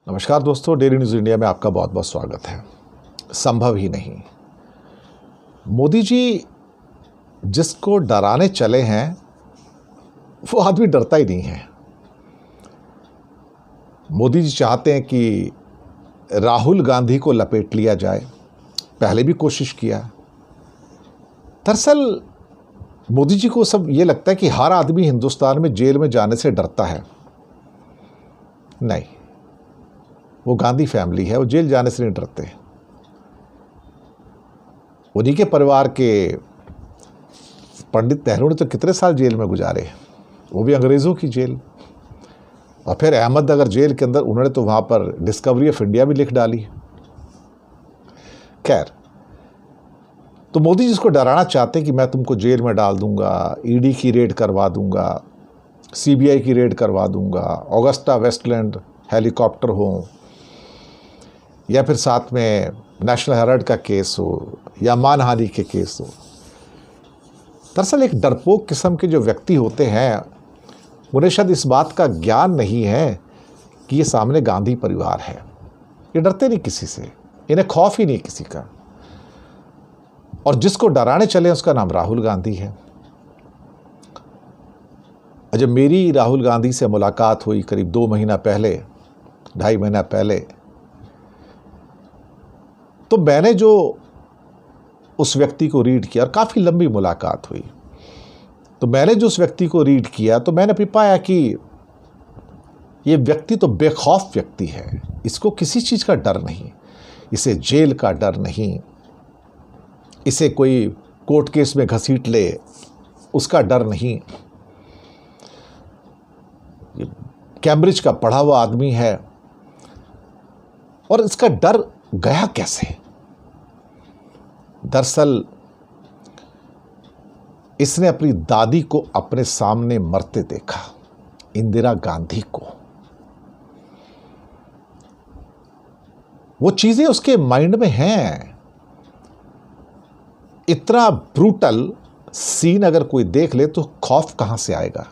नमस्कार दोस्तों, daily news India में आपका बहुत बहुत स्वागत है। संभव ही नहीं। मोदी जी जिसको डराने चले हैं वो आदमी डरता ही नहीं है। मोदी जी चाहते हैं कि राहुल गांधी को लपेट लिया जाए। पहले भी कोशिश किया। दरअसल मोदी जी को सब ये लगता है कि हर आदमी हिंदुस्तान में जेल में जाने से डरता है। नहीं, वो गांधी फैमिली है, वो जेल जाने से नहीं डरते। उन्हीं के परिवार के पंडित नेहरू ने तो कितने साल जेल में गुजारे, वो भी अंग्रेज़ों की जेल। और फिर अहमदनगर जेल के अंदर उन्होंने तो वहाँ पर डिस्कवरी ऑफ इंडिया भी लिख डाली। खैर, तो मोदी जी इसको डराना चाहते हैं कि मैं तुमको जेल में डाल दूंगा, ईडी की रेड करवा दूंगा, सीबीआई की रेड करवा दूंगा, ऑगस्टा वेस्टलैंड हेलीकॉप्टर हो, या फिर साथ में नेशनल हेराल्ड का केस हो या मानहानि के केस हो। दरअसल एक डरपोक किस्म के जो व्यक्ति होते हैं उन्हें शायद इस बात का ज्ञान नहीं है कि ये सामने गांधी परिवार है। ये डरते नहीं किसी से, इन्हें खौफ ही नहीं किसी का। और जिसको डराने चले उसका नाम राहुल गांधी है। जब मेरी राहुल गांधी से मुलाकात हुई करीब 2 महीना पहले, 2.5 महीना पहले, तो मैंने जो उस व्यक्ति को रीड किया, और काफ़ी लंबी मुलाकात हुई, तो मैंने जो उस व्यक्ति को रीड किया तो मैंने भी पाया कि ये व्यक्ति तो बेखौफ व्यक्ति है। इसको किसी चीज़ का डर नहीं, इसे जेल का डर नहीं, इसे कोई कोर्ट केस में घसीट ले उसका डर नहीं। ये कैम्ब्रिज का पढ़ा हुआ आदमी है। और इसका डर गया कैसे? दरअसल इसने अपनी दादी को अपने सामने मरते देखा, इंदिरा गांधी को। वो चीजें उसके माइंड में हैं। इतना ब्रूटल सीन अगर कोई देख ले तो खौफ कहां से आएगा?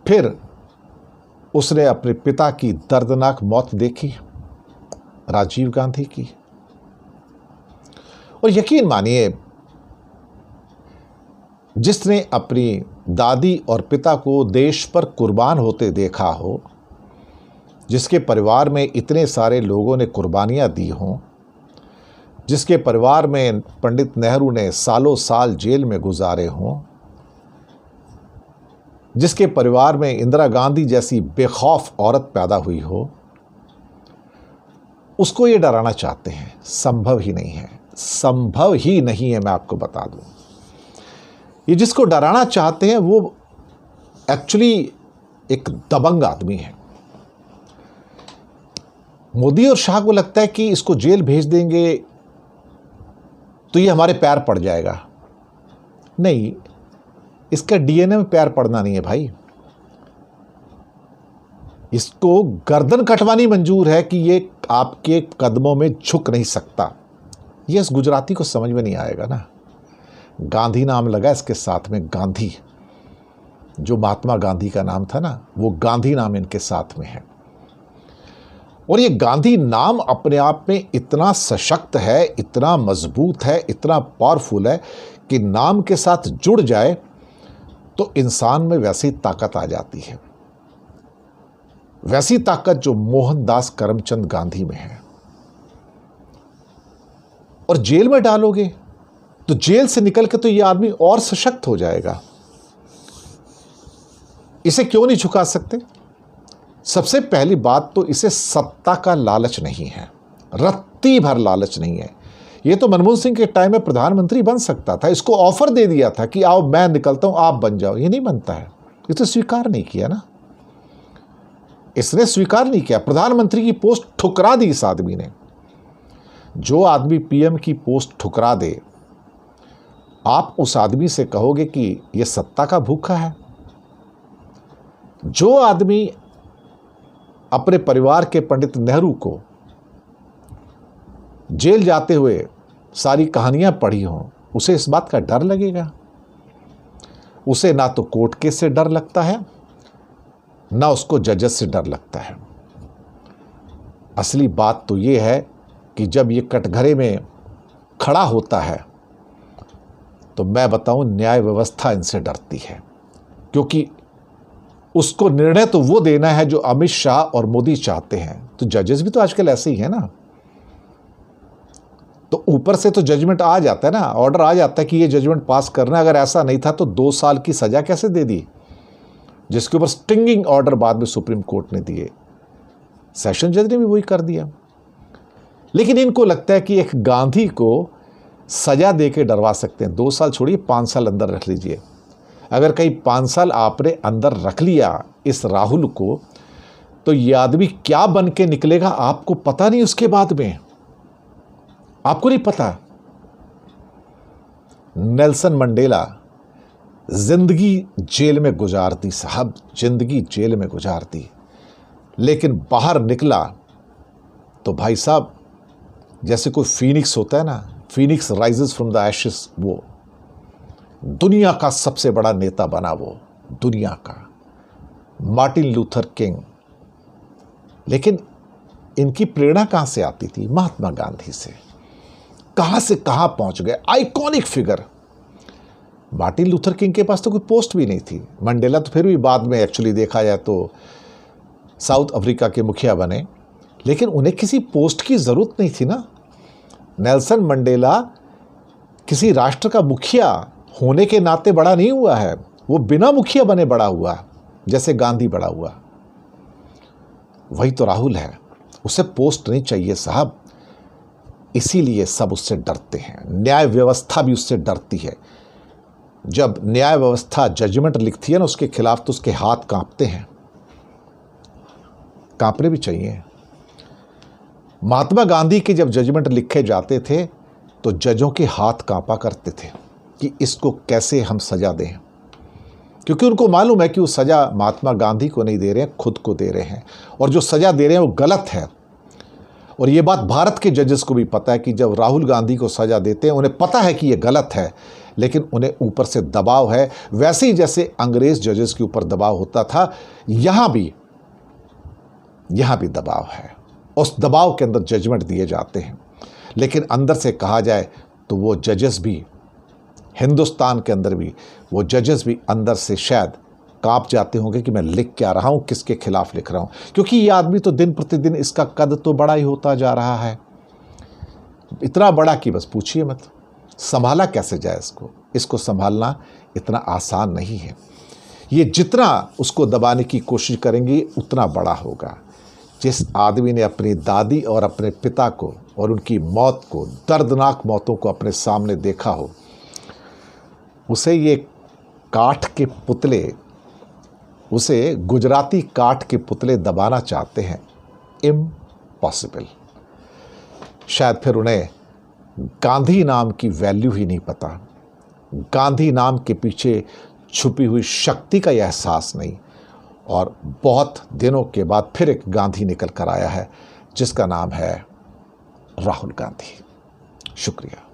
फिर उसने अपने पिता की दर्दनाक मौत देखी, राजीव गांधी की। और यकीन मानिए, जिसने अपनी दादी और पिता को देश पर कुर्बान होते देखा हो, जिसके परिवार में इतने सारे लोगों ने कुर्बानियां दी हों, जिसके परिवार में पंडित नेहरू ने सालों साल जेल में गुजारे हों, जिसके परिवार में इंदिरा गांधी जैसी बेखौफ औरत पैदा हुई हो, उसको ये डराना चाहते हैं। संभव ही नहीं है, संभव ही नहीं है। मैं आपको बता दूं, ये जिसको डराना चाहते हैं वो एक्चुअली एक दबंग आदमी है। मोदी और शाह को लगता है कि इसको जेल भेज देंगे तो ये हमारे पैर पड़ जाएगा। नहीं, इसका डीएनए में पैर पड़ना नहीं है भाई। इसको गर्दन कटवानी मंजूर है कि ये आपके कदमों में झुक नहीं सकता। ये इस गुजराती को समझ में नहीं आएगा ना। गांधी नाम लगा इसके साथ में, गांधी, जो महात्मा गांधी का नाम था ना, वो गांधी नाम इनके साथ में है। और ये गांधी नाम अपने आप में इतना सशक्त है, इतना मजबूत है, इतना पावरफुल है कि नाम के साथ जुड़ जाए तो इंसान में वैसी ताकत आ जाती है, वैसी ताकत जो मोहनदास करमचंद गांधी में है। और जेल में डालोगे तो जेल से निकल के तो यह आदमी और सशक्त हो जाएगा। इसे क्यों नहीं झुका सकते? सबसे पहली बात तो इसे सत्ता का लालच नहीं है, रत्ती भर लालच नहीं है। यह तो मनमोहन सिंह के टाइम में प्रधानमंत्री बन सकता था। इसको ऑफर दे दिया था कि आओ मैं निकलता हूं, आप बन जाओ। ये नहीं बनता है। ये तो स्वीकार नहीं किया ना, इसने स्वीकार नहीं किया। प्रधानमंत्री की पोस्ट ठुकरा दी इस आदमी ने। जो आदमी पीएम की पोस्ट ठुकरा दे, आप उस आदमी से कहोगे कि यह सत्ता का भूखा है? जो आदमी अपने परिवार के पंडित नेहरू को जेल जाते हुए सारी कहानियां पढ़ी हों, उसे इस बात का डर लगेगा? उसे ना तो कोर्ट केस से डर लगता है, ना उसको जजेस से डर लगता है। असली बात तो ये है कि जब ये कटघरे में खड़ा होता है तो मैं बताऊं, न्याय व्यवस्था इनसे डरती है, क्योंकि उसको निर्णय तो वो देना है जो अमित शाह और मोदी चाहते हैं। तो जजेस भी तो आजकल ऐसे ही है ना, तो ऊपर से तो जजमेंट आ जाता है ना, ऑर्डर आ जाता है कि ये जजमेंट पास करना है। अगर ऐसा नहीं था तो 2 साल की सजा कैसे दे दी, जिसके ऊपर स्टिंगिंग ऑर्डर बाद में सुप्रीम कोर्ट ने दिए। सेशन जज ने भी वही कर दिया। लेकिन इनको लगता है कि एक गांधी को सजा दे के डरवा सकते हैं। 2 साल छोड़िए, 5 साल अंदर रख लीजिए। अगर कहीं 5 साल आपने अंदर रख लिया इस राहुल को, तो ये आदमी क्या बन के निकलेगा आपको पता नहीं। उसके बाद में आपको नहीं पता। नेल्सन मंडेला जिंदगी जेल में गुजार दी साहब, जिंदगी जेल में गुजार दी, लेकिन बाहर निकला तो भाई साहब जैसे कोई फीनिक्स होता है ना, Phoenix rises from the ashes, वो दुनिया का सबसे बड़ा नेता बना, वो दुनिया का मार्टिन लूथर किंग। लेकिन इनकी प्रेरणा कहां से आती थी? महात्मा गांधी से। कहां से कहां पहुंच गए, iconic figure. Martin Luther king के पास तो कोई पोस्ट भी नहीं थी। मंडेला तो फिर भी बाद में एक्चुअली देखा जाए तो साउथ अफ्रीका के मुखिया बने, लेकिन उन्हें किसी पोस्ट की जरूरत नहीं थी ना। नेल्सन मंडेला किसी राष्ट्र का मुखिया होने के नाते बड़ा नहीं हुआ है, वो बिना मुखिया बने बड़ा हुआ, जैसे गांधी बड़ा हुआ। वही तो राहुल है, उसे पोस्ट नहीं चाहिए साहब। इसीलिए सब उससे डरते हैं, न्याय व्यवस्था भी उससे डरती है। जब न्याय व्यवस्था जजमेंट लिखती है ना उसके खिलाफ, तो उसके हाथ कांपते हैं, कांपने भी चाहिए। महात्मा गांधी के जब जजमेंट लिखे जाते थे तो जजों के हाथ कांपा करते थे कि इसको कैसे हम सजा दें, क्योंकि उनको मालूम है कि वो सजा महात्मा गांधी को नहीं दे रहे हैं, खुद को दे रहे हैं, और जो सजा दे रहे हैं वो गलत है। और ये बात भारत के जजेस को भी पता है कि जब राहुल गांधी को सजा देते हैं उन्हें पता है कि ये गलत है, लेकिन उन्हें ऊपर से दबाव है। वैसे ही जैसे अंग्रेज जजेस के ऊपर दबाव होता था, यहां भी दबाव है। उस दबाव के अंदर जजमेंट दिए जाते हैं। लेकिन अंदर से कहा जाए तो वो जजेस भी, हिंदुस्तान के अंदर भी वो जजेस भी अंदर से शायद कांप जाते होंगे कि मैं लिख क्या रहा हूं, किसके खिलाफ लिख रहा हूं, क्योंकि ये आदमी तो दिन प्रतिदिन इसका कद तो बड़ा ही होता जा रहा है। इतना बड़ा कि बस पूछिए मत, संभाला कैसे जाए इसको संभालना इतना आसान नहीं है। ये जितना उसको दबाने की कोशिश करेंगे उतना बड़ा होगा। जिस आदमी ने अपनी दादी और अपने पिता को और उनकी मौत को, दर्दनाक मौतों को अपने सामने देखा हो, उसे ये काठ के पुतले, उसे गुजराती काठ के पुतले दबाना चाहते हैं। इम्पॉसिबल। शायद फिर उन्हें गांधी नाम की वैल्यू ही नहीं पता, गांधी नाम के पीछे छुपी हुई शक्ति का एहसास नहीं। और बहुत दिनों के बाद फिर एक गांधी निकल कर आया है जिसका नाम है राहुल गांधी। शुक्रिया।